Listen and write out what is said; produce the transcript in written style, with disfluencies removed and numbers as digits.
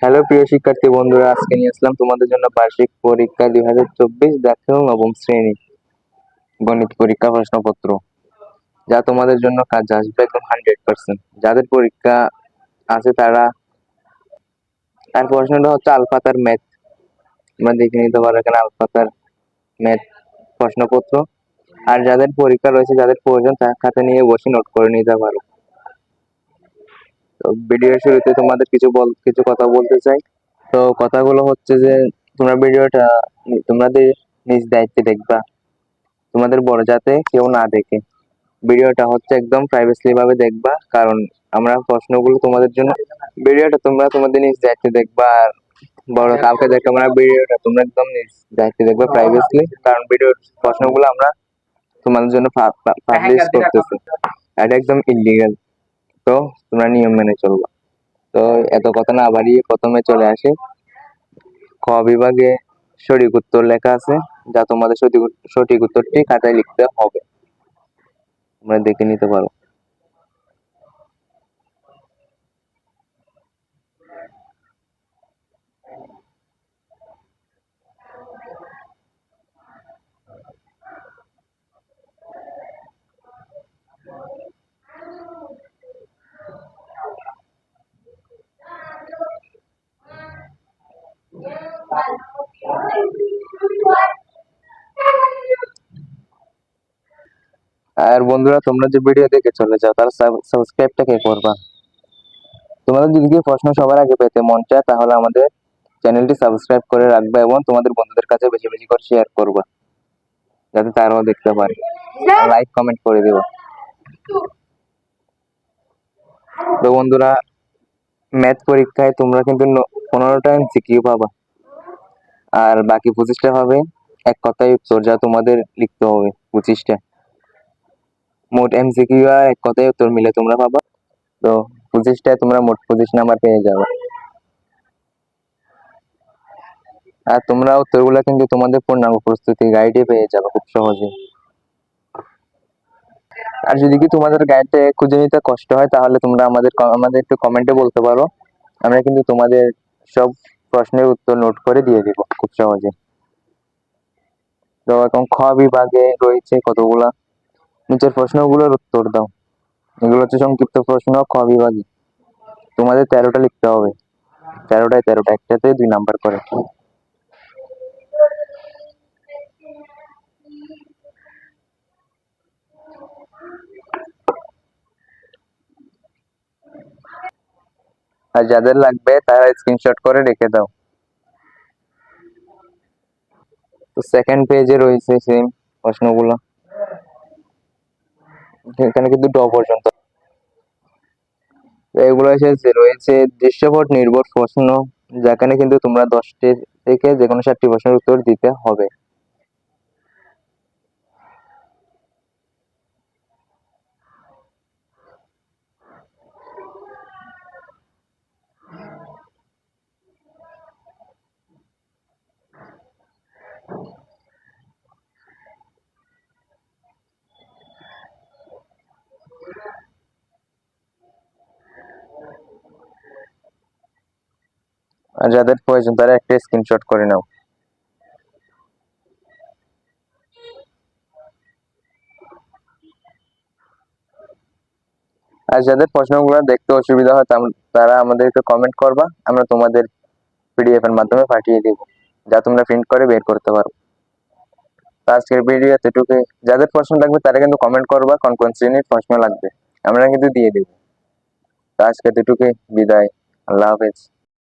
Hello প্রিয় শিক্ষার্থী বন্ধুরা, আজকে নিয়ে আসলাম তোমাদের জন্য বার্ষিক পরীক্ষা 2024 দেখো নবম শ্রেণী গণিত পরীক্ষা প্রশ্নপত্র, যা তোমাদের জন্য কাজ আসবে একদম 100%। যাদের পরীক্ষা আছে তারা, আর প্রশ্নটা হচ্ছে আলফাতার ম্যাথ। তোমরা দেখে নিতে পারো এখানে আলফাতার ম্যাথ প্রশ্নপত্র। আর যাদের পরীক্ষা রয়েছে, যাদের প্রয়োজন, তার খাতা নিয়ে বসে নোট করে নিতে পারো। তো ভিডিওর শুরুতে তোমাদের কিছু কথা বলতে চাই। তো কথাগুলো হচ্ছে যে তোমরা ভিডিওটা তোমাদের নিজ দায়িত্বে দেখবা, তোমাদের বড় যাতে কেউ না দেখে। ভিডিওটা হচ্ছে একদম প্রাইভেসি ভাবে দেখবা, কারণ আমরা প্রশ্নগুলো তোমাদের জন্য, ভিডিওটা তোমরা তোমাদের নিজ দায়িত্বে দেখবা। আর বড় কাউকে দেখে আমরা ভিডিওটা তোমরা একদম নিজ দায়িত্বে দেখবা প্রাইভেসলি, কারণ ভিডিওর প্রশ্নগুলো আমরা তোমাদের জন্য পাবলিশ করতেছি। এটা একদম ইলিগাল, তো তোমরা নিয়ম মেনে চলবা। তো এত কথা না বাড়িয়ে প্রথমে চলে আসে খ বিভাগে সঠিক উত্তর লেখা আছে, যা তোমাদের সঠিক উত্তরটি খাতায় লিখতে হবে। তোমরা দেখে নিতে পারো। আর বন্ধুরা, তোমরা যে ভিডিও দেখে চলে যাও তারা সাবস্ক্রাইবটা কে করবা? তোমাদের যদি কেউ প্রশ্ন সবার আগে পেতে মন চায়, তাহলে আমাদের চ্যানেলটি সাবস্ক্রাইব করে রাখবা এবং তোমাদের বন্ধুদের কাছে বেশি বেশি করে শেয়ার করবা, যাতে তারাও দেখতে পারে। লাইক কমেন্ট করে দেবো। তো বন্ধুরা, ম্যাথ পরীক্ষায় তোমরা কিন্তু 15টা এমসিকিউ পাবা, আর বাকি 25টা হবে এক কথায় উত্তর, যা তোমাদের লিখতে হবে 25টা। মোট এমসিকিউ আর এক কথায় উত্তর মিলে তোমরা পাবা। তো 25টায় তোমরা মোট 25 নাম্বার পেয়ে যাবে। আর তোমরা উত্তরগুলো কিন্তু তোমাদের পূর্ণাঙ্গ প্রস্তুতি গাইডে পেয়ে যাবে খুব সহজে। আর যদি কি তোমাদের গাইডে খুঁজে নিতে কষ্ট হয়, তাহলে তোমরা আমাদের একটু কমেন্টে বলতে পারো। আমরা কিন্তু তোমাদের সব প্রশ্নের উত্তর নোট করে দিয়ে দিব খুব সহজে। তো এখন খ বিভাগে রয়েছে কতগুলা, নিচের প্রশ্নগুলোর উত্তর দাও। এগুলো হচ্ছে সংক্ষিপ্ত প্রশ্ন খ বিভাগে। তোমাদের 13টা লিখতে হবে, 13টায় 13টা, একটাতে 2 নাম্বার করে। আর যাদের লাগবে তারা স্ক্রিনশট করে রেখে দাও। তো সেকেন্ড পেজে রয়েছে সেম প্রশ্নগুলো, এখানে কিন্তু ড পর্যন্ত। এগুলো রয়েছে দৃশ্যপট নির্ভর প্রশ্ন, যেখানে কিন্তু তোমরা 10টি থেকে যে কোনো 7টি প্রশ্নের উত্তর দিতে হবে। আর যাদের প্রয়োজন তারা একটা স্ক্রিনশট করে নাও। আর যাদের প্রশ্নগুলো দেখতে অসুবিধা হয় তারা আমাদেরকে কমেন্ট করবা, আমরা তোমাদের পিডিএফ এর মাধ্যমে পাঠিয়ে দেব, যা তোমরা প্রিন্ট করে বের করতে পারো। আজকের ভিডিও এতটুকু। যাদের প্রশ্ন লাগবে তারা কিন্তু কমেন্ট করবা কোন কোন শ্রেণীর প্রশ্ন লাগবে, আমরা কিন্তু দিয়ে দেব। আজকে এতটুকু, বিদায়, আল্লাহ হাফেজ।